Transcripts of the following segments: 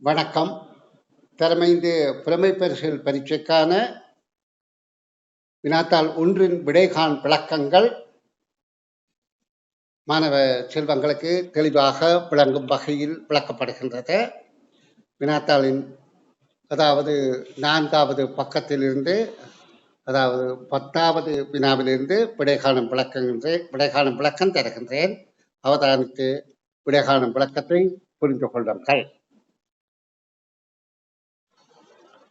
வணக்கம். தரமைந்து புலமை பரிசில் பரீட்சைக்கான வினாத்தாள் ஒன்றின் விடைகாண் விளக்கங்கள் மாணவ செல்வங்களுக்கு தெளிவாக விளங்கும் வகையில் விளக்கப்படுகின்றது. வினாத்தாளின் அதாவது 4வது பக்கத்திலிருந்து அதாவது 10வது வினாவிலிருந்து விடைகாணும் விளக்கம் தருகின்றேன். அவதானித்து விடைகாணும் விளக்கத்தை புரிந்து கொள்ளுங்கள்.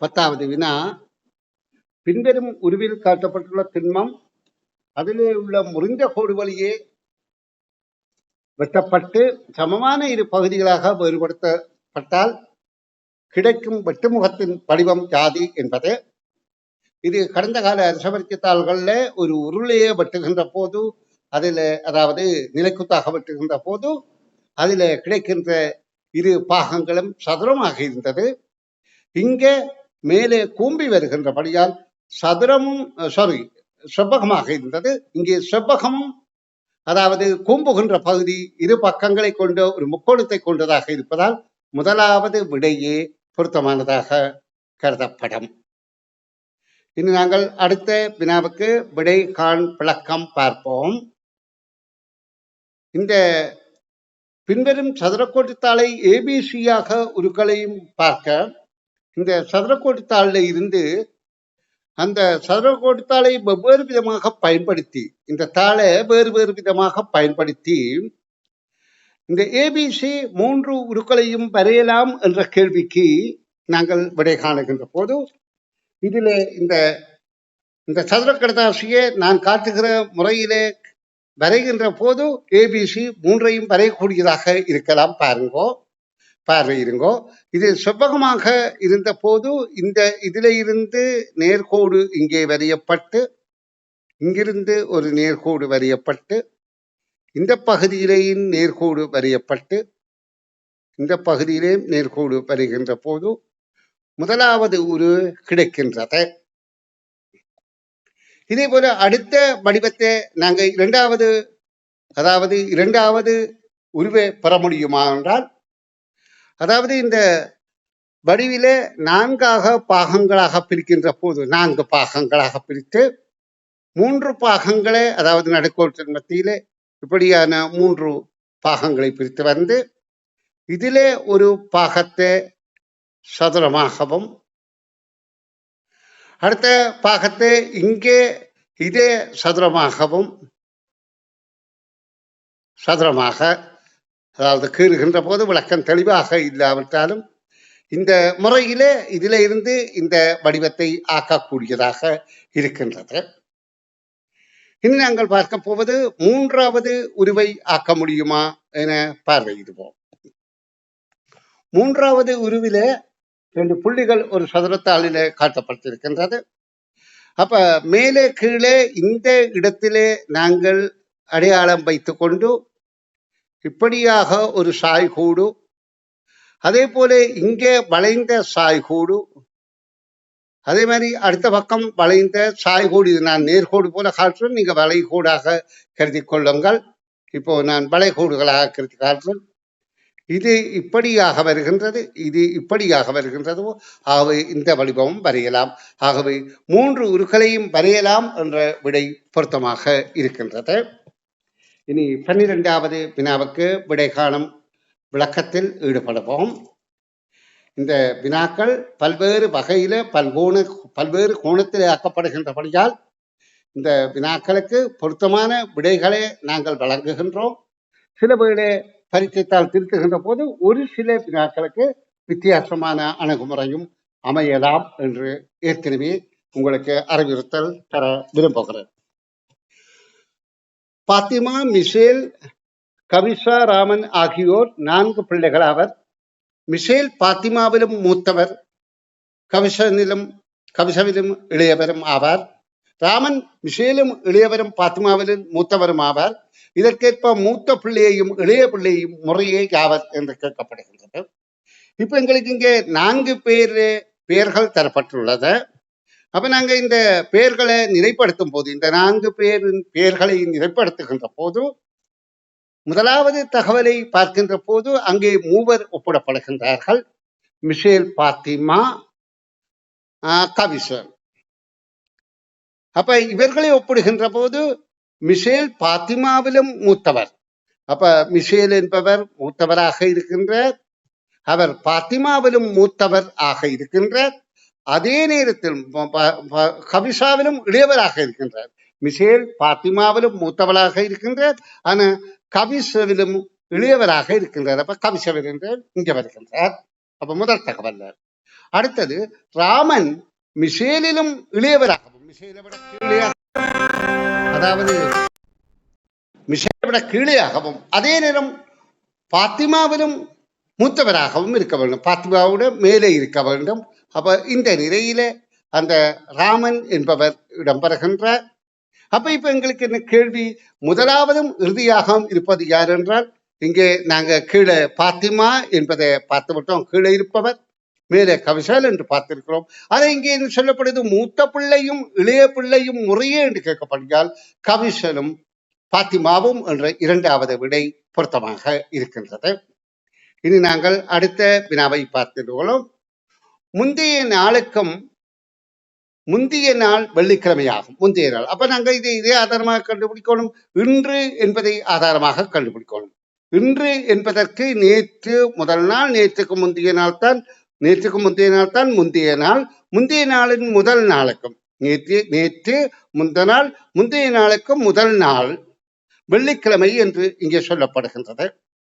10வது வினா, பின்வரும் உருவில் காட்டப்பட்டுள்ள திண்மம் அதிலே உள்ள முறிந்த கோடு வழியே வெட்டப்பட்டு சமமான இரு பகுதிகளாக வேறுபடுத்தப்பட்டால் கிடைக்கும் வெட்டுமுகத்தின் வடிவம் யாது என்பது. இது கடந்த கால அரசவரிக்கைத்தாள்களில் ஒரு உருளையே வெட்டுகின்ற போது அதில் அதாவது நிலைக்குத்தாக வெட்டுகின்ற போது அதில் கிடைக்கின்ற இரு பாகங்களும் சதுரமாக இருந்தது. இங்கே மேலே கூம்பி வருகின்றபடியால் செவ்வகமாக இருந்தது. இங்கே செவ்வகமும் அதாவது கூம்புகின்ற பகுதி இரு பக்கங்களை கொண்ட ஒரு முக்கோணத்தை கொண்டதாக இருப்பதால் முதலாவது விடையே பொருத்தமானதாக கருதப்படும். இனி நாங்கள் அடுத்த வினாவுக்கு விடை காண் விளக்கம் பார்ப்போம். இந்த பின்வரும் சதுரக்கோட்டுத்தாளை ஏபிசியாக உருக்களையும் பார்க்க இந்த சதுரக்கோட்டுத்தாளில் இருந்து அந்த சதுரக்கோட்டுத்தாளை வெவ்வேறு விதமாக பயன்படுத்தி இந்த தாளை வேறு விதமாக பயன்படுத்தி இந்த ஏபிசி 3 உருக்களையும் வரையலாம் என்ற கேள்விக்கு நாங்கள் விடை காணுகின்ற போது இதில் இந்த சதுரக்கடதாசியை நான் காட்டுகிற முறையிலே வரைகின்ற போது ஏபிசி 3ஐயும் வரையக்கூடியதாக இருக்கலாம். பார்வையிருங்கோ. இது செவ்வகமாக இருந்த போது இதில் இருந்து நேர்கோடு இங்கே வரையப்பட்டு இங்கிருந்து ஒரு நேர்கோடு வரையப்பட்டு இந்த பகுதியிலேயும் நேர்கோடு வரையப்பட்டு இந்த பகுதியிலேயும் நேர்கோடு வருகின்ற போது முதலாவது உரு கிடைக்கின்றது. இதே போல அடுத்த வடிவத்தை நாங்கள் இரண்டாவது உருவை பெற முடியுமா என்றால், அதாவது இந்த வடிவிலே 4 பாகங்களாக பிரிக்கின்ற போது 4 பாகங்களாக பிரித்து 3 பாகங்களை அதாவது நடுக்கோட்டின் மத்தியிலே இப்படியான 3 பாகங்களை பிரித்து வந்து இதிலே ஒரு பாகத்தை சதுரமாகவும் அடுத்த பாகத்தை இங்கே இதே சதுரமாக அதாவது கீறுகின்ற போது விளக்கம் தெளிவாக இல்லாவிட்டாலும் இந்த முறையிலே இதில் இருந்து இந்த வடிவத்தை ஆக்கக்கூடியதாக இருக்கின்றது. இனி நாங்கள் பார்க்க போவது 3வது உருவை ஆக்க முடியுமா என பார்வையிடுவோம். 3வது உருவிலே 2 புள்ளிகள் ஒரு சதுரத்தாளிலே காட்டப்பட்டிருக்கின்றது. அப்ப மேலே கீழே இந்த இடத்திலே நாங்கள் அடையாளம் வைத்துக் கொண்டு இப்படியாக ஒரு சாய்கூடு, அதே போல இங்கே வளைந்த சாய்கூடு, அதே மாதிரி அடுத்த பக்கம் வளைந்த சாய்கூடு. இது நான் நேர்கோடு போல காட்டுறேன், நீங்க வளைகூடாக கருதி கொள்ளுங்கள். இப்போ நான் வளைகூடுகளாக கருதி காட்டுறேன். இது இப்படியாக வருகின்றது, இது இப்படியாக வருகின்றதோ, ஆகவே இந்த வடிவமும் வரையலாம். ஆகவே 3 உருக்களையும் வரையலாம் என்ற விடை பொருத்தமாக இருக்கின்றது. இனி 12வது வினாவுக்கு விடை காணும் விளக்கத்தில் ஈடுபடுவோம். இந்த வினாக்கள் பல்வேறு வகையில பல்வேறு கோணத்தில் ஆக்கப்படுகின்றபடியால் இந்த வினாக்களுக்கு பொருத்தமான விடைகளை நாங்கள் வழங்குகின்றோம். சில வேளை பரீட்சைத்தால் திருத்துகின்ற போது ஒரு சில வினாக்களுக்கு வித்தியாசமான அணுகுமுறையும் அமையலாம் என்று ஏற்கனவே உங்களுக்கு அறிவுறுத்தல் தர விரும்புகிறேன். பாத்திமா, மிஷேல், கவிஷா, ராமன் ஆகியோர் 4 பிள்ளைகள் ஆவர். மிஷேல் பாத்திமாவிலும் மூத்தவர், கவிஷவிலும் இளையவரும் ஆவார். ராமன் மிஷேலும் இளையவரும் பாத்திமாவிலும் மூத்தவரும் ஆவார். இதற்கேற்ப மூத்த பிள்ளையையும் இளைய பிள்ளையும் முறையே யாவர் என்று கேட்கப்படுகின்றது. இப்ப எங்களுக்கு இங்கே 4 பெயர்கள் தரப்பட்டுள்ளது. அப்ப நாங்க இந்த பெயர்களை நிலைப்படுத்தும் போது இந்த 4 பேரின் பெயர்களை நிலைப்படுத்துகின்ற போது முதலாவது தகவலை பார்க்கின்ற போது அங்கே மூவர் ஒப்பிடப்படுகின்றார்கள். மிஷேல் பாத்திமா, கவிசன். அப்ப இவர்களை ஒப்பிடுகின்ற போது மிஷேல் பாத்திமாவிலும் மூத்தவர். அப்ப மிஷேல் என்பவர் மூத்தவராக இருக்கின்றார், அவர் பாத்திமாவிலும் மூத்தவர் ஆக இருக்கின்றார். அதே நேரத்தில் கவிஷாவிலும் இளையவராக இருக்கின்றார். மிஷேல் பாத்திமாவிலும் மூத்தவராக இருக்கின்றார், ஆனா கவிஷவிலும் இளையவராக இருக்கின்றார். அப்ப கவிஷவர் என்று இங்க வருகின்றார். அப்ப முதல் தகவல். அடுத்தது, ராமன் மிஷேலிலும் இளையவராகவும், மிஷேலை விட கீழே, அதாவது மிஷேலை விட கீழேயாகவும், அதே நேரம் பாத்திமாவிலும் மூத்தவராகவும் இருக்க வேண்டும், பாத்திமாவோட மேலே இருக்க வேண்டும். அப்ப இந்த நிலையில அந்த ராமன் என்பவர் இடம்பெறுகின்றார். அப்ப இப்ப எங்களுக்கு என்ன கேள்வி? முதலாவதும் இறுதியாகவும் இருப்பது யார் என்றால், இங்கே நாங்க கீழே பாத்திமா என்பதை பார்த்து விட்டோம், கீழே இருப்பவர், மேலே கவிசால் என்று பார்த்திருக்கிறோம். அதை இங்கே சொல்லப்படுது, மூத்த பிள்ளையும் இளைய பிள்ளையும் முறையே என்று கேட்கப்படுகிறால் கவிசலும் பாத்திமாவும் என்ற இரண்டாவது விடை பொருத்தமாக இருக்கின்றது. இனி நாங்கள் அடுத்த வினாவை பார்த்துள்ளோம். முந்தைய நாளுக்கும் முந்தைய நாள் வெள்ளிக்கிழமையாகும். முந்தைய நாள், அப்ப நாங்கள் இதே ஆதாரமாக கண்டுபிடிக்கணும். இன்று என்பதை ஆதாரமாக கண்டுபிடிக்கணும். இன்று என்பதற்கு நேற்று முதல் நாள், நேற்றுக்கு முந்தைய நாள் தான், நேற்றுக்கு முந்தைய நாள் தான் முந்தைய நாள். முந்தைய நாளின் முதல் நாளுக்கும், நேற்று முந்த நாள், முந்தைய நாளுக்கும் முதல் நாள் வெள்ளிக்கிழமை என்று இங்கே சொல்லப்படுகின்றது.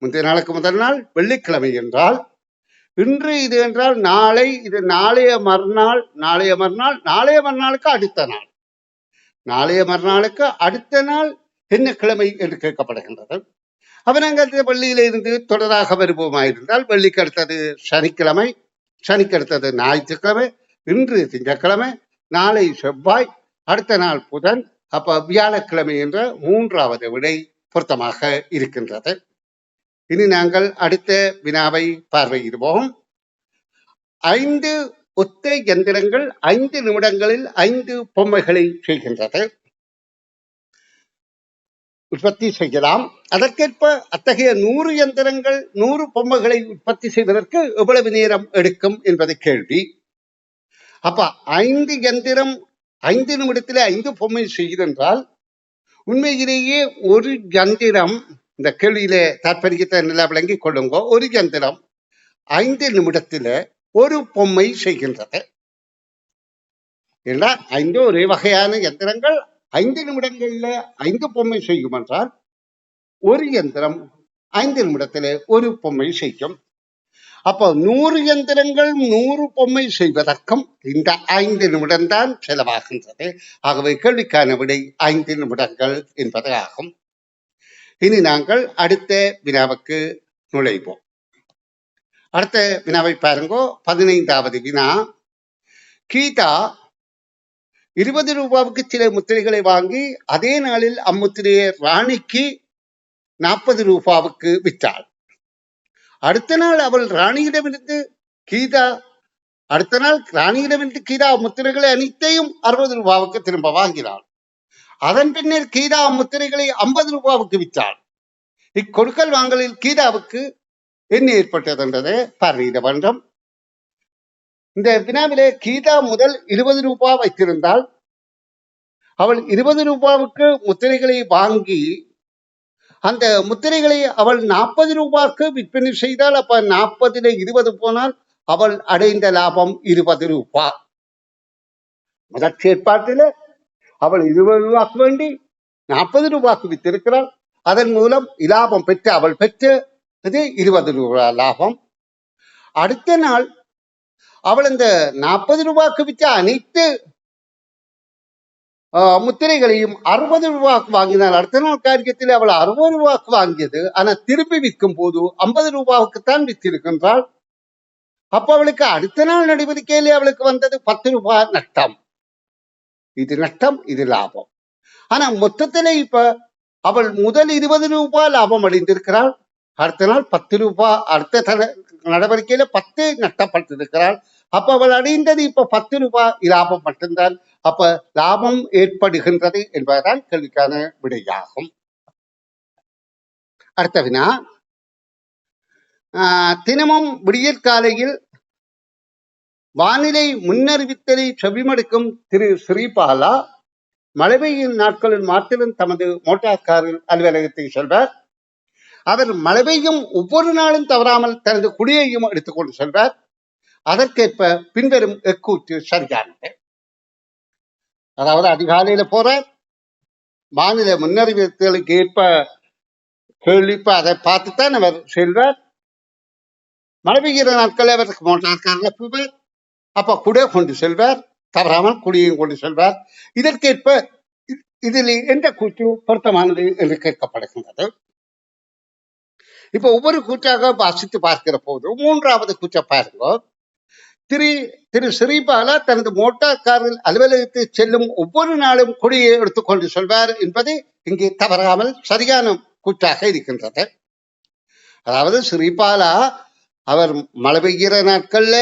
முந்தைய நாளுக்கு முதல் நாள் வெள்ளிக்கிழமை என்றால், இன்று இது என்றால் நாளை, இது நாளைய மறுநாள், நாளைய மறுநாள், நாளைய மறுநாளுக்கு அடுத்த நாள், நாளைய மறுநாளுக்கு அடுத்த நாள் என்ன கிழமை என்று கேட்கப்படுகின்றது. அப்ப நாங்கள் பள்ளியில இருந்து தொடராக வருவோமாயிருந்தால், வெள்ளிக்கு அடுத்தது சனிக்கிழமை, சனிக்கு அடுத்தது ஞாயிற்றுக்கிழமை, இன்று திங்கட்கிழமை, நாளை செவ்வாய், அடுத்த நாள் புதன், அப்ப வியாழக்கிழமை என்ற மூன்றாவது விடை பொருத்தமாக இருக்கின்றது. இனி நாங்கள் அடுத்த வினாவை பார்வையிடுவோம். 5 ஒத்த எந்திரங்கள் 5 நிமிடங்களில் 5 பொம்மைகளை செய்கின்றது, உற்பத்தி செய்யலாம். அதற்கேற்ப அத்தகைய 100 எந்திரங்கள் 100 பொம்மைகளை உற்பத்தி செய்வதற்கு எவ்வளவு நேரம் எடுக்கும் என்பது கேள்வி. அப்ப 5 எந்திரம் 5 நிமிடத்தில் 5 பொம்மை செய்கிறென்றால், உண்மையிலேயே ஒரு எந்திரம், இந்த கேள்வியில தாற்பயத்தை நல்லா விளங்கி கொள்ளுங்க, ஒரு எந்திரம் 5 நிமிடத்துல ஒரு பொம்மை செய்கின்றது. ஏன்னா 5 ஒரே வகையான எந்திரங்கள் 5 நிமிடங்கள்ல 5 பொம்மை செய்யும் என்றால், ஒரு எந்திரம் 5 நிமிடத்துல ஒரு பொம்மை செய்யும். அப்போ 100 எந்திரங்கள் 100 பொம்மை செய்வதற்கும் இந்த 5 நிமிடம் தான் செலவாகின்றது. ஆகவே கேள்விக்கான விடை 5 நிமிடங்கள் என்பது ஆகும். இனி நாங்கள் அடுத்த வினாவுக்கு நுழைவோம். அடுத்த வினாவை பாருங்கோ. 15வது வினா. கீதா 20 ரூபாவுக்கு சில முத்திரைகளை வாங்கி அதே நாளில் அம்முத்திரையை ராணிக்கு 40 ரூபாவுக்கு விற்றாள். அடுத்த நாள் அவள் ராணியிடமிருந்து கீதா முத்திரைகளை அனைத்தையும் 60 ரூபாவுக்கு திரும்ப வாங்கினாள். அதன் பின்னர் கீதா முத்திரைகளை 50 ரூபாவுக்கு விற்றாள். இக்கொடுக்கல் வாங்கலில் கீதாவுக்கு என்ன ஏற்பட்டது என்றதை பார்வையிட வேண்டும். இந்த வினாவிலே கீதா முதல் 20 ரூபாய் வைத்திருந்தால், அவள் 20 ரூபாவுக்கு முத்திரைகளை வாங்கி அந்த முத்திரைகளை அவள் 40 ரூபாய்க்கு விற்பனை செய்தால், அப்ப 40ல் 20 போனால் அவள் அடைந்த லாபம் 20 ரூபாய். முதற் செயற்பாட்டில அவள் 20 ரூபாய்க்கு வேண்டி 40 ரூபாய்க்கு வித்திருக்கிறாள். அதன் மூலம் இலாபம் பெற்ற அவள் பெற்றது 20 ரூபாய் லாபம். அடுத்த நாள் அவள் இந்த 40 ரூபாய்க்கு விற்ற அனைத்து முத்திரைகளையும் 60 ரூபாய்க்கு வாங்கினாள். அடுத்த நாள் காரியத்தில் அவள் 60 ரூபாய்க்கு வாங்கியது, ஆனா திருப்பி விற்கும் போது 50 ரூபாய்க்குத்தான் விற்றிருக்கின்றாள். அப்ப அவளுக்கு அடுத்த நாள் நடவடிக்கையிலே அவளுக்கு வந்தது 10 ரூபாய் நஷ்டம். இது நஷ்டம், இது லாபம். ஆனா மொத்தத்திலே இப்ப அவள் முதல் 20 ரூபாய் லாபம் அடைந்திருக்கிறாள். அடுத்த நாள் 10 ரூபாய், அடுத்த நடவடிக்கையில 10 நஷ்டப்பட்டிருக்கிறாள். அப்ப அவள் அடைந்தது இப்ப 10 ரூபாய் லாபம் மட்டும்தான். அப்ப லாபம் ஏற்படுகின்றது என்பதுதான் கேள்விக்கான விடையாகும். அடுத்த வினா. தினமும் விடியற்காலையில் வானிலை முன்னறிவித்தலை செவிமடுக்கும் திரு ஸ்ரீபாலா மழை பெய்யும் நாட்களில் மாத்திரம் தமது மோட்டார் காரில் அலுவலகத்தை செல்வார். அவர் மழை பெய்யும் ஒவ்வொரு நாளும் தவறாமல் தனது குடியையும் எடுத்துக்கொண்டு செல்வார். அதற்கேற்ப பின்வரும் எக்கூற்று சரியானது. அதாவது அதிகாலையில போறார், வானிலை முன்னறிவித்தலுக்கு ஏற்ப கேள்விப்ப அதை பார்த்துத்தான் அவர் செல்வார். மழை பெய்கிற நாட்கள் அவருக்கு மோட்டார் காரில் போவார். அப்ப குடை கொண்டு செல்வார், தவறாமல் குடியையும் கொண்டு செல்வார். இதற்கேற்ப இதில் எந்த கூற்று பொருத்தமானது என்று கேட்கப்படுகின்றது. இப்ப ஒவ்வொரு கூற்றாக வாசித்து பார்க்கிற போது மூன்றாவது கூற்ற பாருங்க. திரு ஸ்ரீபாலா தனது மோட்டார் காரில் அலுவலகத்தை செல்லும் ஒவ்வொரு நாளும் கொடியை எடுத்துக்கொண்டு செல்வார் என்பது இங்கே தவறாமல் சரியான கூற்றாக இருக்கின்றது. அதாவது ஸ்ரீபாலா அவர் மழை பெய்கிற நாட்கள்ல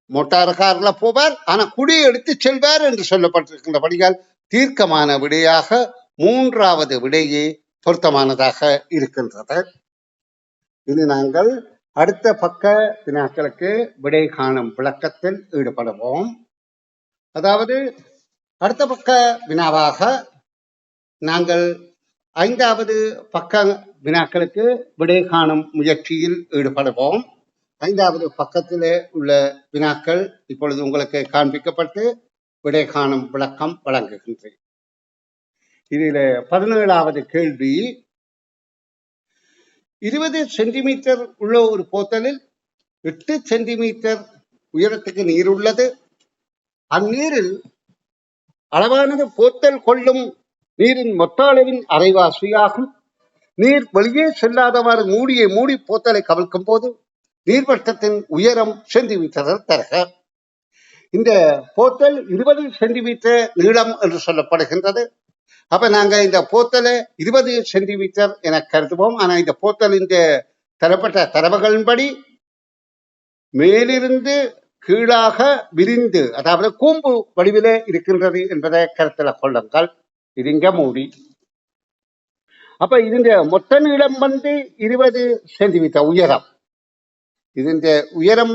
மோட்டார் கார்ல போவார், ஆனா குடியை எடுத்து செல்வார் என்று சொல்லப்பட்டிருக்கின்றபடியால் தீர்க்கமான விடையாக மூன்றாவது விடையே பொருத்தமானதாக இருக்கின்றது. இனி நாங்கள் அடுத்த பக்க வினாக்களுக்கு விடை காணும் விளக்கத்தில் ஈடுபடுவோம். அதாவது அடுத்த பக்க வினாவாக நாங்கள் 5வது பக்க வினாக்களுக்கு விடை காணும் முயற்சியில் ஈடுபடுவோம். 5வது பக்கத்திலே உள்ள வினாக்கள் இப்பொழுது உங்களுக்கு காண்பிக்கப்பட்டு விடை காணும் விளக்கம் வழங்குகின்றேன். இதில் 17வது கேள்வி, 20 சென்டிமீட்டர் உள்ள ஒரு போத்தலில் 8 சென்டிமீட்டர் உயரத்துக்கு நீர் உள்ளது. அந்நீரில் அளவானது போத்தல் கொள்ளும் நீரின் மொத்த அளவின் அரைவாசியாகும். நீர் வெளியே செல்லாதவாறு மூடி போத்தலை கவிழ்க்கும் போது நீர்வட்டத்தின் உயரம் சென்டிமீட்டர் தருக. இந்த போத்தல் 20 சென்டிமீட்டர் நீளம் என்று சொல்லப்படுகின்றது. அப்ப நாங்க இந்த போத்தலை 20 சென்டிமீட்டர் என கருதுவோம். ஆனா இந்த போத்தலின் தரப்பட்ட தரவுகளின்படி மேலிருந்து கீழாக விரிந்து, அதாவது கூம்பு வடிவிலே இருக்கின்றது என்பதை கருத்தில் கொள்ளுங்கள். இது இங்க மூடி. அப்ப இதன் மொத்த நீளம் 20 சென்டிமீட்டர் உயரம். இதன் உயரம்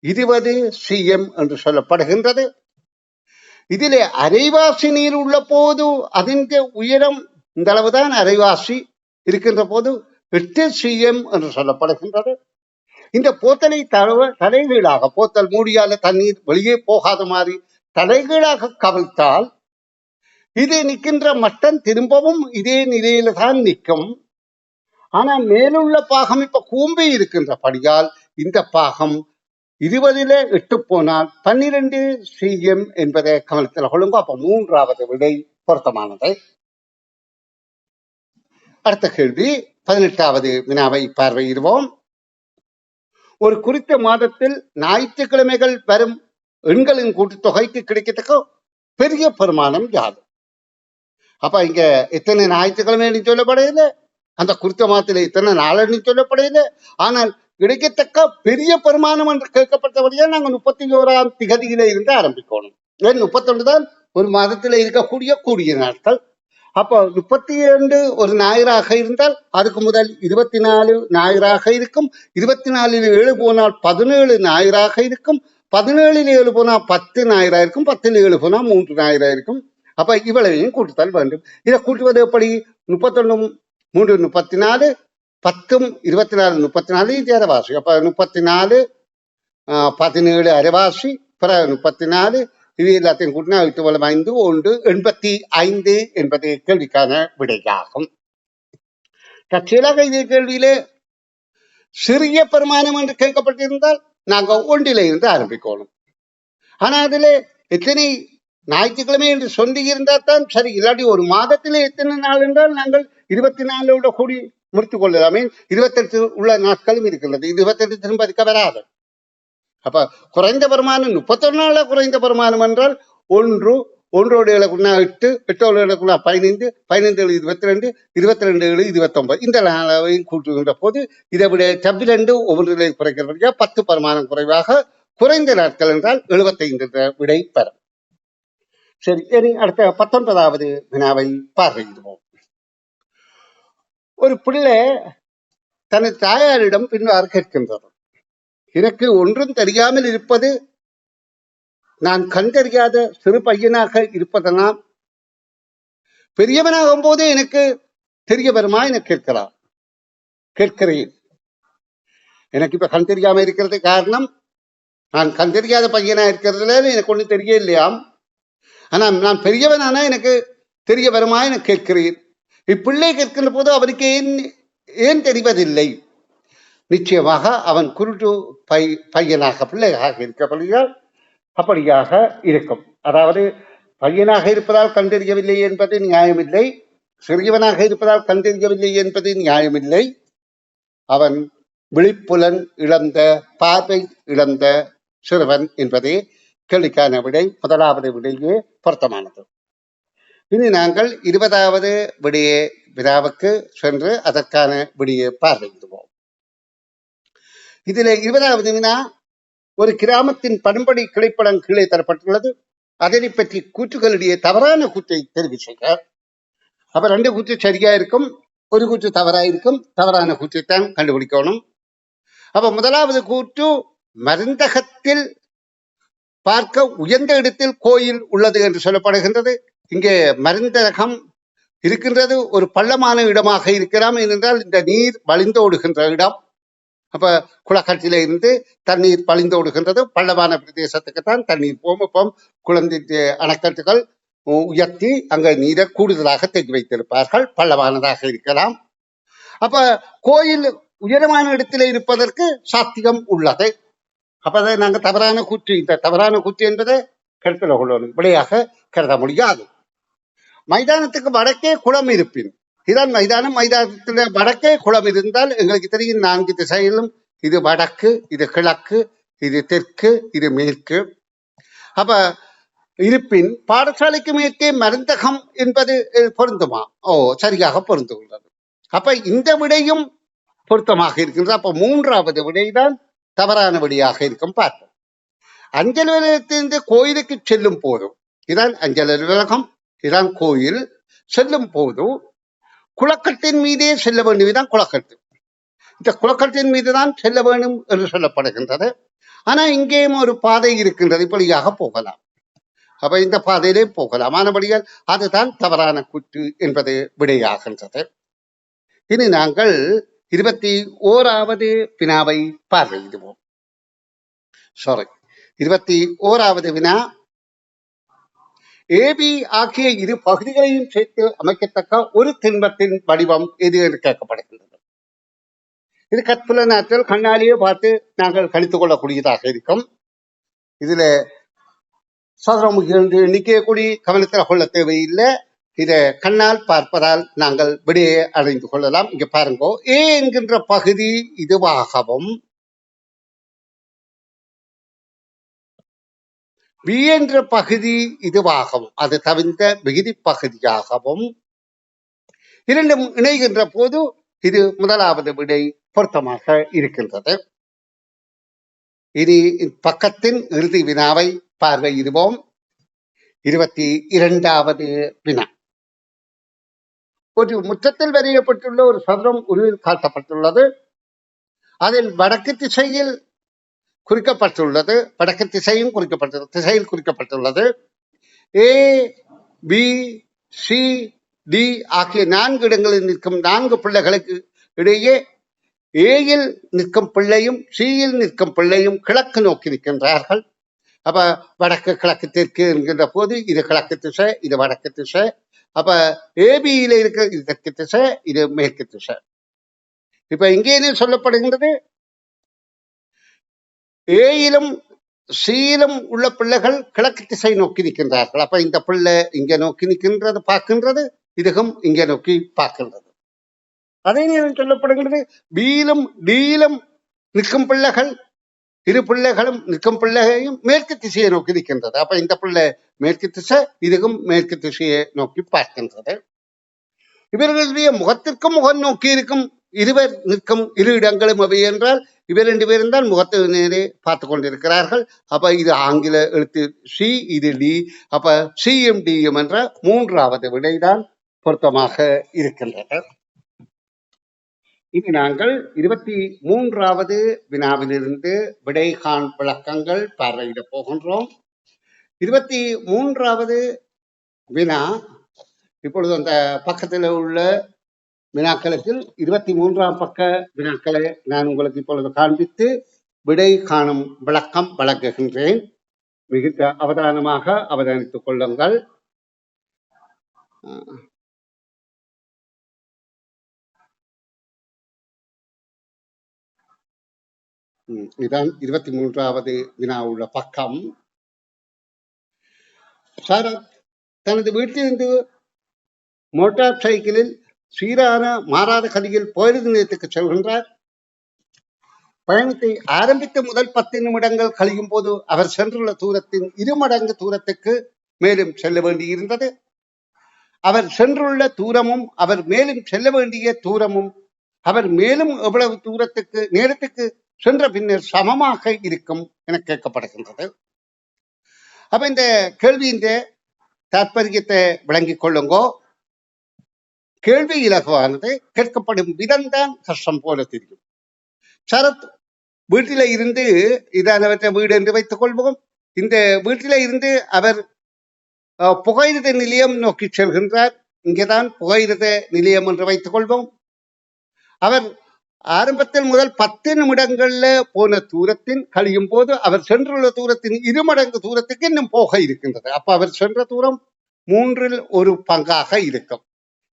20 cm என்று சொல்லப்படுகின்றது. இதிலே அரைவாசி நீர் உள்ள போது அதன் உயரம் இந்த அளவுதான் அரைவாசி இருக்கின்ற போது 8 cm என்று சொல்லப்படுகின்றது. இந்த போத்தலை தலைகீழாக, போத்தல் மூடியால தண்ணீர் வெளியே போகாத மாதிரி தலைகீழாக கவிழ்த்தால் இது நிற்கின்ற மட்டம் திரும்பவும் இதே நிலையில தான் நிற்கும். ஆனா மேலுள்ள பாகம் இப்ப கூம்பி இருக்கின்றபடியால் இந்த பாகம் 20ல 8 போனால் 12 cm என்பதை கவனத்தில் கொள்ளுங்க. அப்ப மூன்றாவது விடை பொருத்தமானது. அடுத்த கேள்வி 18வது வினாவை பார்வையிடுவோம். ஒரு குறித்த மாதத்தில் ஞாயிற்றுக்கிழமைகள் வரும் எண்களின் கூட்டுத்தொகைக்கு கிடைக்கத்தக்க பெரிய பெருமானம் யாது? அப்ப இங்க எத்தனை ஞாயிற்றுக்கிழமை சொல்லப்படையில, அந்த குறித்த மாதத்தில் எத்தனை நாளன்னு சொல்லப்படையில, ஆனால் கிடைக்கத்தக்க பெரிய பெருமானம் என்று கேட்கப்பட்டபடியா நாங்கள் 31ஆம் திகதியில இருந்து ஆரம்பிக்கணும். 31 தான் ஒரு மாதத்துல இருக்கக்கூடிய நாட்கள். அப்போ 32 ஒரு ஞாயிறாக இருந்தால் அதுக்கு முதல் 24 ஞாயிறாக இருக்கும். 24ல் 7 போனால் 17 ஞாயிறாக இருக்கும். 17ல் 7 போனால் 10 ஞாயிறா இருக்கும். 10ல் 7 போனால் 3 ஞாயிறா இருக்கும். அப்ப இவ்வளவையும் கூட்டுதல் வேண்டும். இதை கூட்டுவது எப்படி? 31 3 34, 10 24 34 இது அரைவாசி. அப்ப 34 17 அரைவாசி, பிறகு 34 இது எல்லாத்தையும் கூட்டினா 8 + 5 1 85 என்பது கேள்விக்கான விடையாகும். தற்செயலாக இது கேள்வியிலே சிறிய பெருமானம் என்று கேட்கப்பட்டிருந்தால் நாங்க 1ல் இருந்து ஆரம்பிக்கணும். ஆனா அதுல எத்தனை ஞாயிற்றுக்கிழமை என்று சொல்லி இருந்தால் தான் சரி. இல்லாட்டி ஒரு மாதத்திலே எத்தனை நாள் என்றால் நாங்கள் 24 கூடி முடித்துக் கொள்ளலாமே. 28 உள்ள நாட்களும் இருக்கின்றது. 28 திரும்ப இருக்க வராது. அப்ப குறைந்த பெருமானம் 31 நாள குறைந்த பெருமானம் என்றால் 1 1 8 8 15 15 22 22 29 இந்த அளவையும் கூட்டுகின்ற போது இதை விட டபிள் ஒவ்வொன்றிலே குறைக்கிறபடியா 10 பெருமானம் குறைவாக குறைந்த நாட்கள் என்றால் 75 விடை பெறும். சரி, இனி அடுத்த 19வது வினாவை பார்வையிடுவோம். ஒரு பிள்ளை தனது தாயாரிடம் பின்வாறு கேட்கின்றது. எனக்கு ஒன்றும் தெரியாமல் இருப்பது நான் கண்டறியாத சிறு பையனாக இருப்பதனால் பெரியவனாகும் போதே எனக்கு தெரிய வருமா என கேட்கிறேன். எனக்கு இப்ப கண் தெரியாம இருக்கிறது காரணம் நான் கண் தெரியாத பையனா இருக்கிறதுல எனக்கு ஒண்ணு தெரிய இல்லையாம். ஆனா நான் பெரியவனானா எனக்கு தெரிய வருமா என கேட்கிறேன். இப்பிள்ளை கேட்கின்ற போது அவருக்கு ஏன் தெரிவதில்லை? நிச்சயமாக அவன் குருட்டு பையனாக பிள்ளையாக இருக்கப்படுகிறார். அப்படியாக இருக்கும். அதாவது பையனாக இருப்பதால் கண்டறியவில்லை என்பது நியாயமில்லை, சிறியவனாக இருப்பதால் கண்டறியவில்லை என்பது நியாயமில்லை. அவன் விழிப்புலன் இழந்த, பார்வை இழந்த சிறுவன் என்பதே கேள்விக்கான விடை. முதலாவது விடையே பொருத்தமானது. இனி நாங்கள் 20வது வினாவுக்கு சென்று அதற்கான விடையை பார்வையிடுவோம். இதில் 20வது வினா, ஒரு கிராமத்தின் பண்படி கிளைப்படம் கீழே தரப்பட்டுள்ளது. அதனை பற்றி கூற்றுகளிடையே தவறான கூற்றை தெரிவு செய்க. அப்ப 2 கூற்று சரியா இருக்கும், ஒரு கூற்று தவறா இருக்கும். தவறான கூற்றைத்தான் கண்டுபிடிக்கணும். அப்ப முதலாவது கூற்று, மருந்தகத்தில் பார்க்க உயர்ந்த இடத்தில் கோயில் உள்ளது என்று சொல்லப்படுகின்றது. இங்கே மருந்தகம் இருக்கின்றது ஒரு பள்ளமான இடமாக இருக்கலாம். ஏனென்றால் இந்த நீர் வழிந்தோடுகின்ற இடம். அப்ப குளக்கட்டில இருந்து தண்ணீர் வழிந்தோடுகின்றது. பள்ளமான பிரதேசத்துக்குத்தான் தண்ணீர் போகும். இப்போ குழந்தை அணைக்கட்டுகள் உயர்த்தி அங்க நீரை கூடுதலாக தேக்கி வைத்திருப்பார்கள். பள்ளமானதாக இருக்கலாம். அப்ப கோயில் உயரமான இடத்திலே இருப்பதற்கு சாத்தியம் உள்ளது. அப்ப அதை நாங்க தவறான கூற்று, இந்த தவறான கூற்று என்பதை கருத்தில் கொள்ளணும், விடையாக கருத முடியாது. மைதானத்துக்கு வடக்கே குளம் இருப்பின், இதான் மைதானம். மைதானத்துல வடக்கே குளம் இருந்தால் எங்களுக்கு தெரியும் 4 திசையிலும் இது வடக்கு, இது கிழக்கு, இது தெற்கு, இது மேற்கு. அப்ப இருப்பின் பாடசாலைக்கு மேற்கே மருந்தகம் என்பது பொருந்துமா? சரியாக பொருந்துகிறது. அப்ப இந்த விடையும் பொருத்தமாக இருக்கின்றது. அப்ப 3வது விடைதான் தவறான விடையாக இருக்கும். பார்ப்போம். அஞ்சல் அலுவலகத்திலிருந்து கோயிலுக்கு செல்லும் போதும், இதான் அஞ்சல் அலுவலகம், இதான் கோயில். செல்லும் போது குளக்கட்டின் மீதே செல்ல வேண்டும். இதுதான் குளக்கட்டு. இந்த குளக்கட்டின் மீதுதான் செல்ல வேண்டும் என்று சொல்லப்படுகின்றது. ஆனா இங்கேயும் ஒரு பாதை இருக்கின்றது, இப்படியாக போகலாம். அப்ப இந்த பாதையிலே போகலாம். ஆனபடியால் அதுதான் தவறான கூற்று என்பது விடையாகின்றது. இனி நாங்கள் 21வது வினாவை பார்வையிடுவோம். 21வது வினா, ஏபி ஆகிய இரு பகுதிகளையும் சேர்த்து அமைக்கத்தக்க ஒரு திண்மத்தின் வடிவம் எது என்று கேட்கப்படுகின்றது. இது கற்புலனாற்றல், கண்ணாலேயே பார்த்து நாங்கள் கணித்துக் கொள்ளக்கூடியதாக இருக்கும். இதுல சதுரமுகிகள் எண்ணிக்கை கூடி கவனத்தில் கொள்ள தேவையில்லை. இதை கண்ணால் பார்ப்பதால் நாங்கள் விடையை அறிந்து கொள்ளலாம். இங்க பாருங்க, ஏ என்கின்ற பகுதி இதுவாகவும் பி என்ற பகுதி இதுவாகவும், அது தவிர்த்த விகுதி பகுதியாகவும் இரண்டும் இணைகின்ற போது இது முதலாவது விடை பொருத்தமாக இருக்கின்றது. இனி பக்கத்தின் இறுதி வினாவை பார்வையிடுவோம். 22வது வினா, ஒரு முற்றத்தில் வரையப்பட்டுள்ள ஒரு சதுரம் உருவில் காட்டப்பட்டுள்ளது. அதில் வடக்கு திசையில் குறிக்கப்பட்டுள்ளது, வடக்கு திசையும் திசையில் குறிக்கப்பட்டுள்ளது. ஏ, பி, சி, டி ஆகிய 4 இடங்களில் நிற்கும் 4 பிள்ளைகளுக்கு இடையே ஏயில் நிற்கும் பிள்ளையும் சியில் நிற்கும் பிள்ளையும் கிழக்கு நோக்கி நிற்கின்றார்கள். அப்ப வடக்கு கிழக்கு தெற்கு என்கின்ற போது இது கிழக்கு திசை, இது வடக்கு திசை. அப்ப ஏபியில இருக்க இது தெற்கு திசை, இது மேற்கு திசை. இப்ப இங்கே என்ன சொல்லப்படுகின்றது, ஏயிலும் சியிலும் உள்ள பிள்ளைகள் கிழக்கு திசை நோக்கி நிற்கின்றார்கள். அப்ப இந்த பிள்ளை இங்க நோக்கி நிற்கின்றது பார்க்கின்றது, இதுவும் இங்க நோக்கி பார்க்கின்றது. அதே நேரம் சொல்லப்படுகின்றது, பியிலும் டியிலும் நிற்கும் பிள்ளைகள், இரு பிள்ளைகளும் நிற்கும் பிள்ளைகையும் மேற்கு திசையை நோக்கி நிற்கின்றது. அப்ப இந்த பிள்ளை மேற்கு திசை, இதுவும் மேற்கு திசையை நோக்கி பார்க்கின்றது. இவர்களுடைய முகத்திற்கும் முகம் நோக்கி இருக்கும் இருவர் நிற்கும் இரு இடங்களும் அவை என்றால் இவர் 2 பேரும் தான் முகத்தை நேரே பார்த்து கொண்டிருக்கிறார்கள். அப்ப இது ஆங்கில எழுத்து சி, இது டி. அப்ப சியும் டியும் என்ற 3வது விடைதான் பொருத்தமாக இருக்கின்றன. இனி நாங்கள் 23வது வினாவிலிருந்து விடைகாண் விளக்கங்கள் பார்வையிட போகின்றோம். 23வது வினா. இப்பொழுது அந்த பக்கத்தில் உள்ள வினாக்களுக்கு 23ஆம் பக்க வினாக்களை நான் உங்களுக்கு இப்பொழுது காண்பித்து விடை காணும் விளக்கம் வழங்குகின்றேன். மிகுந்த அவதானமாக அவதானித்துக் கொள்ளுங்கள். இதுதான் 23வது வினா உள்ள பக்கம். சார் தனது வீட்டிலிருந்து மோட்டார் சைக்கிளில் சீரான மாறாத கதியில் போயிரு நிலையத்துக்கு செல்கின்றார். பயணத்தை ஆரம்பித்த முதல் 10 நிமிடங்கள் கழியும் போது அவர் சென்றுள்ள தூரத்தின் 2 மடங்கு தூரத்துக்கு மேலும் செல்ல வேண்டியிருந்தது. அவர் சென்றுள்ள தூரமும் அவர் மேலும் செல்ல வேண்டிய தூரமும் அவர் மேலும் எவ்வளவு தூரத்துக்கு நேரத்துக்கு சென்ற பின்னர் சமமாக இருக்கும் என கேட்கப்படுகின்றது. அப்ப இந்த கேள்வியின் தாற்பயத்தை விளங்கிக் கொள்ளுங்கோ. கேள்வி இலகுவானது, கேட்கப்படும் விதம்தான் கஷ்டம் போல தெரியும். சரத் வீட்டில இருந்து இதானவற்றை வீடு என்று வைத்துக் கொள்வோம். இந்த வீட்டில இருந்து அவர் புகையிரத நிலையம் நோக்கி செல்கின்றார். இங்கேதான் புகையிரத நிலையம் என்று வைத்துக் கொள்வோம். அவர் ஆரம்பத்தில் முதல் 10 நிமிடங்கள்ல போன தூரத்தின் கழியும் போது அவர் சென்றுள்ள தூரத்தின் 2 மடங்கு தூரத்துக்கு இன்னும் போக இருக்கின்றது. அப்ப அவர் சென்ற தூரம் 3ல் 1 பங்காக இருக்கும்.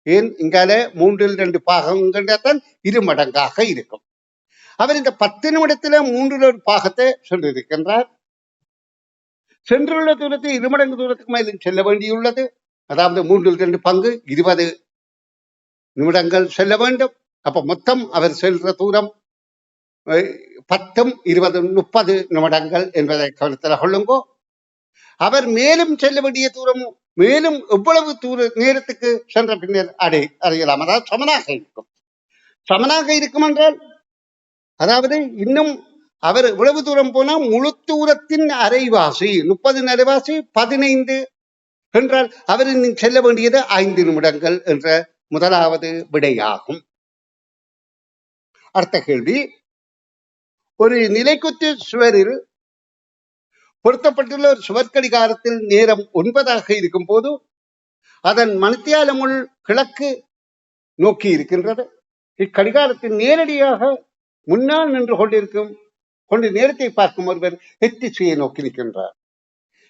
ஏன் இங்கால 3ல் 2 பாகங்கள்தான் 2 மடங்காக இருக்கும். அவர் இந்த 10 நிமிடத்துல 3ல் 1 பாகத்தை சென்றிருக்கின்றார். சென்றுள்ள தூரத்தை 2 மடங்கு தூரத்துக்கு மேலும் செல்ல வேண்டியுள்ளது. அதாவது 3ல் 2 பங்கு 20 நிமிடங்கள் செல்ல வேண்டும். அப்ப மொத்தம் அவர் செல்ற தூரம் 10, 20, 30 நிமிடங்கள் என்பதை கவனத்தில் கொள்ளுங்கோ. அவர் மேலும் செல்ல வேண்டிய தூரம் மேலும் எவ்வளவு நேரத்துக்கு சென்ற பின்னர் அடையலாம். அதாவது சமனாக இருக்கும். சமனாக இருக்கும் என்றால் அதாவது இன்னும் அவர் இவ்வளவு தூரம் போனா முழு தூரத்தின் அரைவாசி 30 அரைவாசி 15 என்றால் அவர் இன்னும் செல்ல வேண்டியது 5 நிமிடங்கள் என்ற முதலாவது விடையாகும். அடுத்த கேள்வி, ஒரு நிலைக்குத்து சுவரில் பொருத்தப்பட்டுள்ள ஒரு சுவர்கடிகாரத்தில் நேரம் 9ஆக இருக்கும் போது அதன் மணித்தியாலமுள் கிழக்கு நோக்கி இருக்கின்றது. இக்கடிகாரத்தில் நேரடியாக முன்னால் நின்று கொண்டு நேரத்தை பார்க்கும் ஒருவர் எத்திசையை நோக்கி நிற்கின்றார்.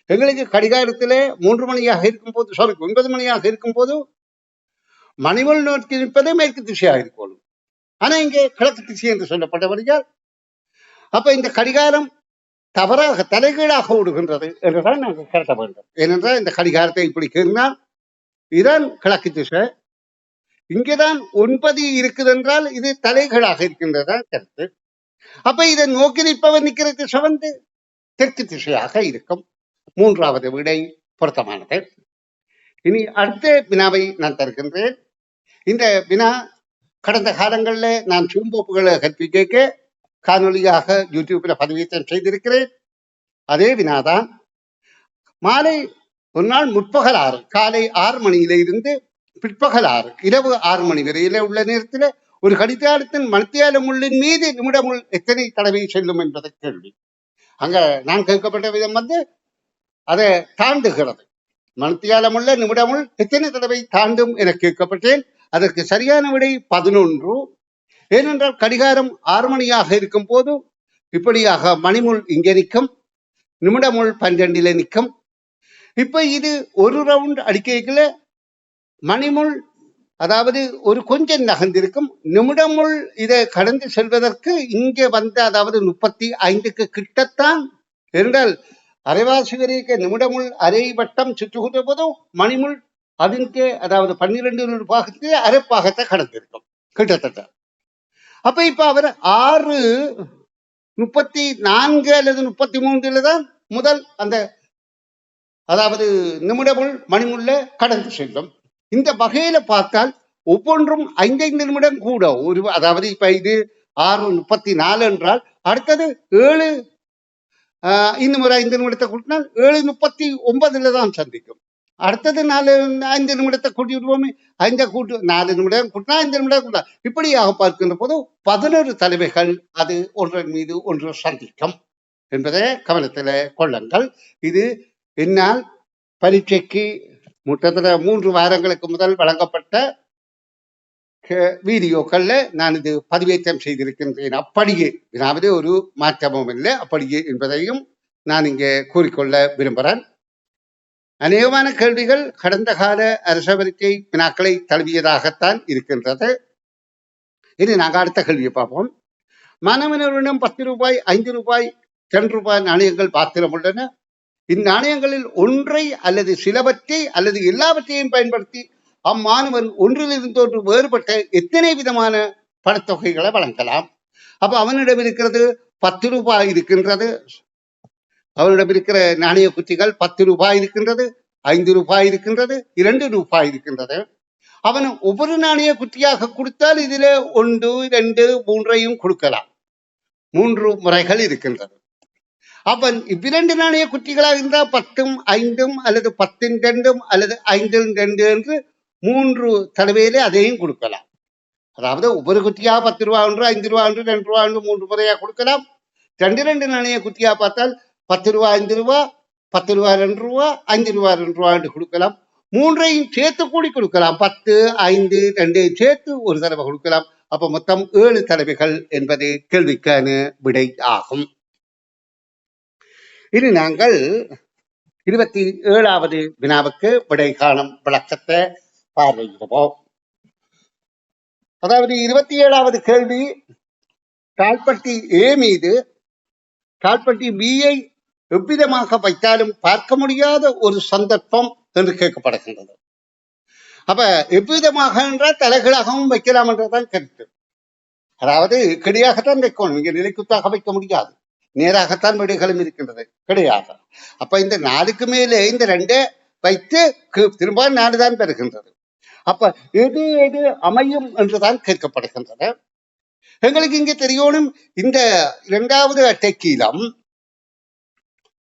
எங்களுக்கு கடிகாரத்திலே 3 மணியாக இருக்கும் போது 9 மணியாக இருக்கும் போது மணிமுள் நோக்கி நிற்பது மேற்கு திசையாக இருக்கும். ஆனா இங்கே கிழக்கு திசை என்று சொல்லப்பட்டபடியால் அப்ப இந்த கடிகாரம் தவறாக தலைகீழாக ஓடுகின்றது என்றுதான் நாங்கள் கருத வேண்டும். ஏனென்றால் இந்த கடிகாரத்தை இப்படி கேட்டால் இதுதான் கிழக்கு திசை, இங்கேதான் 9 இருக்குது என்றால் இது தலைகீழாக இருக்கின்றதான் கருத்து. அப்ப இதை நோக்கி நிற்பவர் நிற்கிற திசை தெற்கு திசையாக இருக்கும். 3வது விடை பொருத்தமானது. இனி அடுத்த வினாவை நான் தருகின்றேன். இந்த வினா கடந்த காலங்களில் நான் சூம்போப்புகளை கற்பிக்க காணொலியாக யூடியூப்ல பதிவேற்றம் செய்திருக்கிறேன். அதே வினாதான். மாலை ஒரு நாள் முற்பகல் 6 காலை 6 மணியில இருந்து பிற்பகல் 6 இரவு 6 மணி வரையில உள்ள நேரத்தில் ஒரு கடிகாரத்தின் மணித்தியால முள்ளின் மீது நிமிடமுள் எத்தனை தடவை செல்லும் என்பதை கேள்வி. அங்க நான் கேட்கப்பட்ட விதம் அதை தாண்டுகிறது. மணித்தியால முள்ள நிமிடமுள் எத்தனை தடவை தாண்டும் என கேட்கப்பட்டேன். அதற்கு சரியான விடை 11. ஏனென்றால் கடிகாரம் 6 மணியாக இருக்கும் போது இப்படியாக மணிமுள் இங்கே நிற்கும், நிமிடமுள் 12ல நிற்கும். இப்ப இது ஒரு ரவுண்ட் அடிக்கைக்குள்ள மணிமுள் அதாவது ஒரு கொஞ்சம் நகர்ந்திருக்கும். நிமிடமுள் இதை கடந்து செல்வதற்கு இங்கே அதாவது 35க்கு கிட்டத்தான். என்றால் அரைவாசி வரைக்கு நிமிடமுள் அரை வட்டம் சுற்றுகின்ற போதும் மணிமுள் அதுக்கே அதாவது 12 பாகத்திலே அரை பாகத்தை கடந்திருக்கும் கிட்டத்தட்ட. அப்ப இப்ப அவர் 6:34 அல்லது 33 தான் முதல் அந்த அதாவது நிமிடமுள் மணிமுள்ள கடந்து செல்லும். இந்த வகையில பார்த்தால் ஒவ்வொன்றும் 5 நிமிடம் கூட அதாவது இப்ப இது 6:34 என்றால் அடுத்தது 7 இன்னும் ஒரு 5 நிமிடத்தை கூட்டினால் 7:39 தான் சந்திக்கும். அடுத்தது 5 நிமிடத்தை கூட்டி விடுவோமே, 4 நிமிடம் கூட்டினா 5 நிமிடம் கூட்டா இப்படியாக பார்க்கின்ற போது 11 தலைமைகள் அது ஒன்றன் மீது ஒன்று சந்திக்கும் என்பதை கவனத்தில் கொள்ளுங்கள். இது என்னால் பரீட்சைக்கு கிட்டத்தட்ட 3 வாரங்களுக்கு முதல் வழங்கப்பட்ட வீடியோக்கள்ல நான் இது பதிவேற்றம் செய்திருக்கின்றேன். அப்படியே அதாவது ஒரு மாற்றமும் இல்லை, அப்படியே என்பதையும் நான் இங்கே கூறிக்கொள்ள விரும்புகிறேன். அநேகமான கேள்விகள் கடந்த கால அரச பரீட்சை வினாக்களை தழுவியதாகத்தான் இருக்கின்றது. இனி நாங்கள் அடுத்த கேள்வியை பார்ப்போம். மாணவர்களிடம் 10 ரூபாய், 5 ரூபாய், 10 ரூபாய் நாணயங்கள் பாத்திரம் உள்ளன. இந்நாணயங்களில் ஒன்றை அல்லது சிலவற்றை அல்லது எல்லாவற்றையும் பயன்படுத்தி அம்மாணவன் ஒன்றிலிருந்து ஒன்று வேறுபட்ட எத்தனை விதமான பணத்தொகைகளை வழங்கலாம்? அப்ப அவனிடம் இருக்கிறது 10 ரூபாய் இருக்கின்றது, அவனிடம் இருக்கிற நாணய குச்சிகள் 10 ரூபாய் இருக்கின்றது, 5 ரூபாய் இருக்கின்றது, 2 ரூபாய் இருக்கின்றது. அவன் ஒவ்வொரு நாணய குச்சியாக கொடுத்தால் இதுல 1, 2, 3ஐயும் கொடுக்கலாம். 3 முறைகள் இருக்கின்றது. அவன் இவ்விரண்டு நாணய குச்சிகளாக இருந்தால் 10ம் 5ம் அல்லது 10ன் 2ம் அல்லது 5ன் 2 என்று 3 தடவையிலே அதையும் கொடுக்கலாம். அதாவது ஒவ்வொரு குட்டியாக 10 ரூபா ஒன்று, 5 ரூபா ஒன்று, 2 ரூபா ஒன்று, 3 முறையா கொடுக்கலாம். 2 நாணய குட்டியா பார்த்தால் 10 ரூபா 5 ரூபா, 10 ரூபா 2 ரூபா, 5 ரூபா 2 ரூபா என்று கொடுக்கலாம். 3ஐயும் சேர்த்து கூடி கொடுக்கலாம். 10, 5, 2ஐயும் சேர்த்து ஒரு தடவை கொடுக்கலாம். அப்ப மொத்தம் 7 தடவைகள் என்பது கேள்விக்கான விடை ஆகும். இனி நாங்கள் 27வது வினாவுக்கு விடை காணும் விளக்கத்தை பார்வையிடுவோம். அதாவது 27வது கேள்வி, கால்பட்டி A மீது கால்பட்டி Bயை எவ்விதமாக வைத்தாலும் பார்க்க முடியாத ஒரு சந்தர்ப்பம் என்று கேட்கப்படுகின்றது. அப்ப எவ்விதமாக என்றால் தலைகளாகவும் வைக்கலாம் என்றதான் கருத்து. அதாவது கிடையாகத்தான் வைக்கணும், இங்க நிலைக்குத்தாக வைக்க முடியாது, நேராகத்தான் விடைகளும் இருக்கின்றது, கிடையாது. அப்ப இந்த 4க்கு மேலே இந்த 2 வைத்து திரும்ப 4 தான் பெறுகின்றது. அப்ப எது எது அமையும் என்றுதான் கேட்கப்படுகின்றது. எங்களுக்கு இங்கே தெரியணும், இந்த 2வது அட்டைக்கீழம்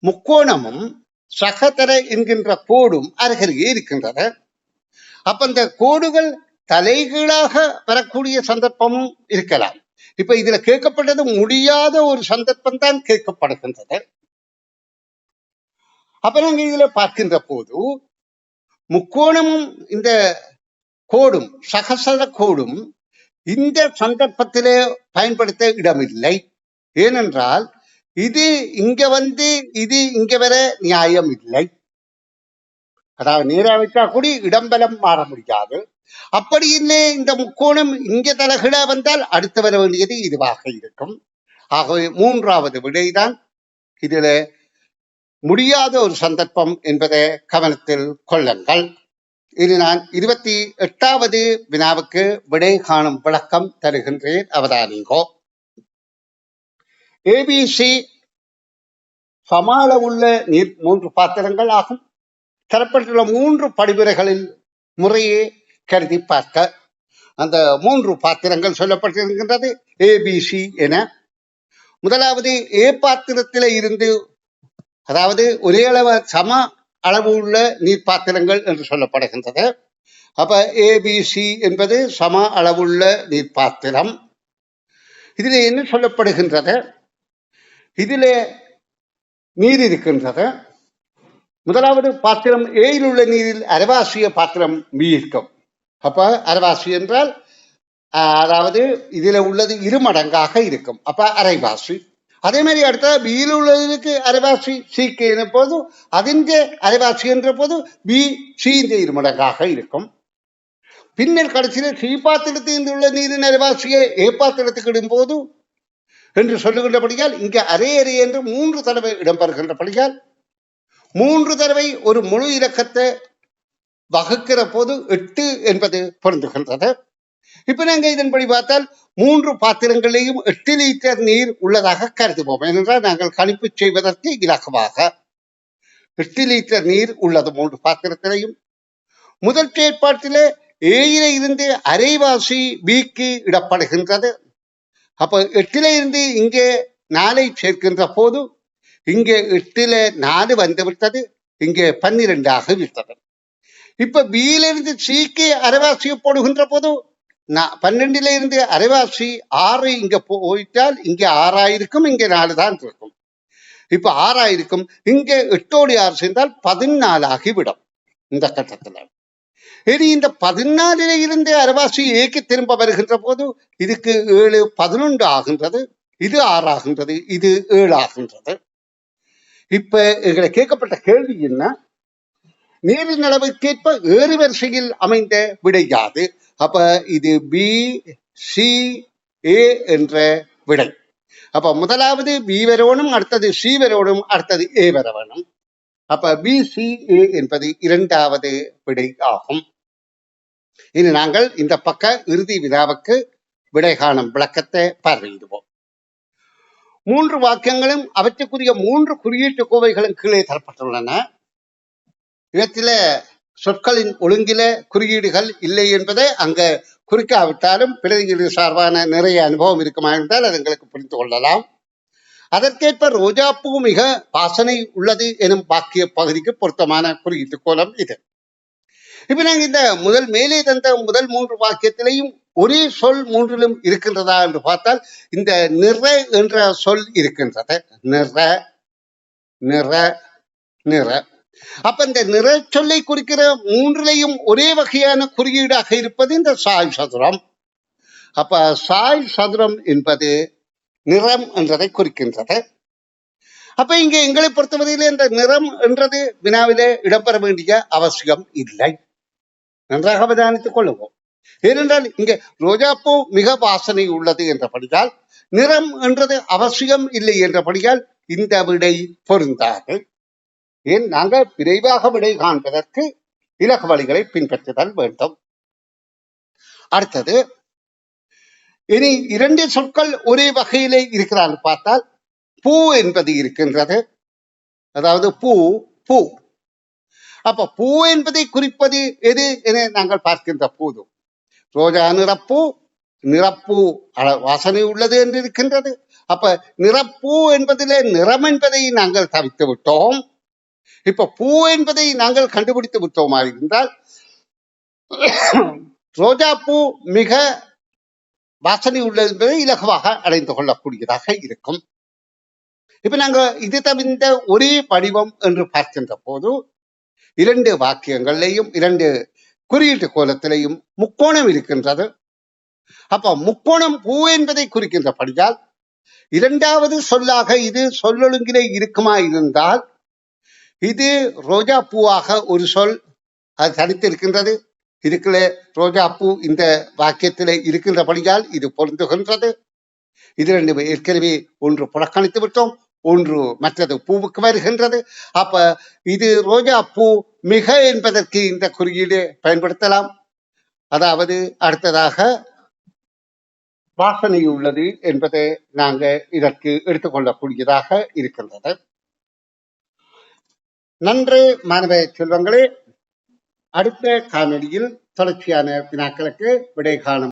முக்கோணமும் சகதர என்கின்ற கோடும் அருகருகே இருக்கின்றது. அப்ப இந்த கோடுகள் தலைகீழாக வரக்கூடிய சந்தர்ப்பமும் இருக்கலாம். இப்ப இதுல கேட்கப்பட்டது முடியாத ஒரு சந்தர்ப்பம் தான் கேட்கப்படுகின்றது. அப்ப நாங்க இதுல பார்க்கின்ற போது முக்கோணமும் இந்த கோடும் சகசர கோடும் இந்த சந்தர்ப்பத்திலே பயன்படுத்த இடமில்லை. ஏனென்றால் இது இங்க வந்து இது இங்க வர நியாயம் இல்லை. அதாவது நேரா வைத்தா கூடி இடம்பலம் மாற முடியாது. அப்படி இல்லை, இந்த முக்கோணம் இங்க தலைகீழா வந்தால் அடுத்து வர வேண்டியது இதுவாக இருக்கும். ஆகவே 3வது விடைதான் இதுல முடியாத ஒரு சந்தர்ப்பம் என்பதை கவனத்தில் கொள்ளுங்கள். இனி நான் 28வது வினாவுக்கு விடை காணும் விளக்கம் தருகின்றேன், அவதானிங்கோ. ABC சமாள உள்ள நீர் 3 பாத்திரங்கள் ஆகும். தரப்பட்டுள்ள 3 படிமுறைகளில் முறையே கருதி பார்க்க அந்த 3 பாத்திரங்கள் சொல்லப்பட்டிருக்கின்றது ABC என. முதலாவது A பாத்திரத்தில இருந்து, அதாவது ஒரே அளவு சம அளவு உள்ள நீர் பாத்திரங்கள் என்று சொல்லப்படுகின்றது. அப்ப ABC என்பது சம அளவுள்ள நீர் பாத்திரம். இதில் என்ன சொல்லப்படுகின்றது? இதில் நீர் இருக்கின்றது. முதலாவது பாத்திரம் ஏயில் உள்ள நீரில் அரைவாசிய பாத்திரம் B இருக்கும். அப்ப அரைவாசி என்றால் அதாவது இதுல உள்ளது 2 மடங்காக இருக்கும். அப்ப அரைவாசி. அதே மாதிரி அடுத்த பியில் உள்ளதுக்கு அரைவாசி சிக்கு என போது அதின் அரைவாசி என்ற போது பி சி 2 மடங்காக இருக்கும். பின்னர் கடைசியில் சி பாத்திரத்தில் உள்ள நீரின் அரைவாசியை ஏ பாத்திரத்துக்கு இடும்போது என்று சொல்லுகின்றபடியால் இங்க அரை அரை என்று 3 தடவை இடம்பெறுகின்றபடியால் 3 தடவை ஒரு முழு இலக்கத்தை வகுக்கிற போது 8 என்பது பொருந்துகின்றது. இப்ப நாங்க இதன்படி பார்த்தால் 3 பாத்திரங்களிலேயும் 8 லிட்டர் நீர் உள்ளதாக கருதுவோம். ஏனென்றால் நாங்கள் கணிப்பு செய்வதற்கு இலக்கமாக 8 லிட்டர் நீர் உள்ளது 3 பாத்திரத்திலையும். முதல் செயற்பாட்டிலே ஏயில இருந்து அரைவாசி பிக்கு இடப்படுகின்றது. அப்ப 8ல இருந்து இங்கே 4ஐ சேர்க்கின்ற போது இங்கே 8ல 4 வந்துவிட்டது, இங்கே 12 விட்டது. இப்ப பியிலிருந்து சிக்கு அரைவாசியை போடுகின்ற போது 12ல இருந்து அரைவாசி 6 இங்க போயிட்டால் இங்கே 6 இருக்கும், இங்கே 4 தான் இருக்கும். இப்ப 6 இருக்கும். இங்க 8ஓடு 6 சேர்ந்தால் 14 ஆகிவிடும் இந்த கட்டத்துல. இனி இந்த 14 இருந்து அரவாசி ஏக்கு திரும்ப வருகின்ற போது இதுக்கு 7 11 ஆகின்றது, இது 6 ஆகின்றது, இது 7 ஆகின்றது. இப்ப எங்களை கேட்கப்பட்ட கேள்வி என்ன? நீரின் அளவுக்கேற்ப ஏறு வரிசையில் அமைந்த விடை யாது? அப்ப இது பி சி ஏ என்ற விடை. அப்ப முதலாவது பி வரணும், அடுத்தது சி வரணும், அடுத்தது ஏ வரணும். அப்ப பி சி ஏ என்பது 2வது விடை ஆகும். இனி நாங்கள் இந்த பக்க இறுதி வினாவுக்கு விடை காணும் விளக்கத்தை பார்வையிடுவோம். 3 வாக்கியங்களும் அவற்றுக்குரிய 3 குறியீட்டு கோவைகளும் கீழே தரப்பட்டுள்ளன. இவற்றில சொற்களின் ஒழுங்கில குறியீடுகள் இல்லை என்பதை அங்க குறிக்காவிட்டாலும் பிரதியீடு சார்பான நிறைய அனுபவம் இருக்குமா என்றால் அது எங்களுக்கு புரிந்து கொள்ளலாம். அதற்கேற்ப ரோஜாப்பூ மிக வாசனை உள்ளது எனும் வாக்கிய பகுதிக்கு பொருத்தமான குறியீட்டு கோலம் இது. இப்ப நாங்க இந்த மேலே தந்த முதல் 3 வாக்கியத்திலையும் ஒரே சொல் 3லும் இருக்கின்றதா என்று பார்த்தால் இந்த நிற என்ற சொல் இருக்கின்றது. நிற நிற நிற. அப்ப இந்த நிற சொல்லை குறிக்கிற 3லையும் ஒரே வகையான குறியீடாக இருப்பது இந்த சாய் சதுரம். அப்ப சாய் சதுரம் என்பது நிறம் என்றதை குறிக்கின்றது. அப்ப இங்க எங்களை பொறுத்தவரையிலே இந்த நிறம் என்றது வினாவிலே இடம்பெற வேண்டிய அவசியம் இல்லை. நன்றாக அவதானித்துக் கொள்ளுவோம். ஏனென்றால் இங்க ரோஜாப்பூ மிக வாசனை உள்ளது என்றபடியால் நிறம் என்றது அவசியம் இல்லை என்றபடியால் இந்த விடை பொருந்தாது. ஏன் நாங்கள் விரைவாக விடை காண்பதற்கு இலக்கு வழிகளை பின்பற்றுதல் வேண்டும். அடுத்தது இனி 2 சொற்கள் ஒரே வகையிலே இருக்கிறான்னு பார்த்தால் பூ என்பது இருக்கின்றது. அதாவது பூ பூ. அப்ப பூ என்பதை குறிப்பது எது என நாங்கள் பார்க்கின்ற போது ரோஜா நிறப்பூ, நிறப்பூ வாசனை உள்ளது என்று இருக்கின்றது. அப்ப நிறப்பூ என்பதிலே நிறம் என்பதை நாங்கள் தவிர்த்து விட்டோம். இப்ப பூ என்பதை நாங்கள் கண்டுபிடித்து விட்டோமா இருந்தால் ரோஜா பூ மிக வாசனை உள்ளது என்பதை இலகுவாக அடைந்து கொள்ளக்கூடியதாக இருக்கும். இப்ப நாங்க இது தவிர்த்த ஒரே வடிவம் என்று பார்க்கின்ற போது 2 வாக்கியங்களையும் 2 குறியீட்டு கோலத்திலையும் முக்கோணம் இருக்கின்றது. அப்ப முக்கோணம் பூ என்பதை குறிக்கின்றபடியால் 2வது சொல்லாக இது சொல்லொழுங்கிலே இருக்குமா இருந்தால் இது ரோஜா பூவாக ஒரு சொல் அது தனித்திருக்கின்றது. இதுக்குள்ள ரோஜா பூ இந்த வாக்கியத்திலே இருக்கின்றபடியால் இது பொருந்துகின்றது. இது 2 ஏற்கனவே ஒன்று புறக்கணித்து விட்டோம், ஒன்று மற்றது பூவுக்கு வருகின்றது. அப்ப இது ரோஜா பூ மிக என்பதற்கு இந்த குறியீடு பயன்படுத்தலாம். அதாவது அடுத்ததாக வாசனை உள்ளது என்பதை நாங்க இதற்கு எடுத்துக்கொள்ளக்கூடியதாக இருக்கின்றது. நன்று மாணவ செல்வங்களே, அடுத்த காணொலியில் தொடர்ச்சியான வினாக்களுக்கு விடை காணும்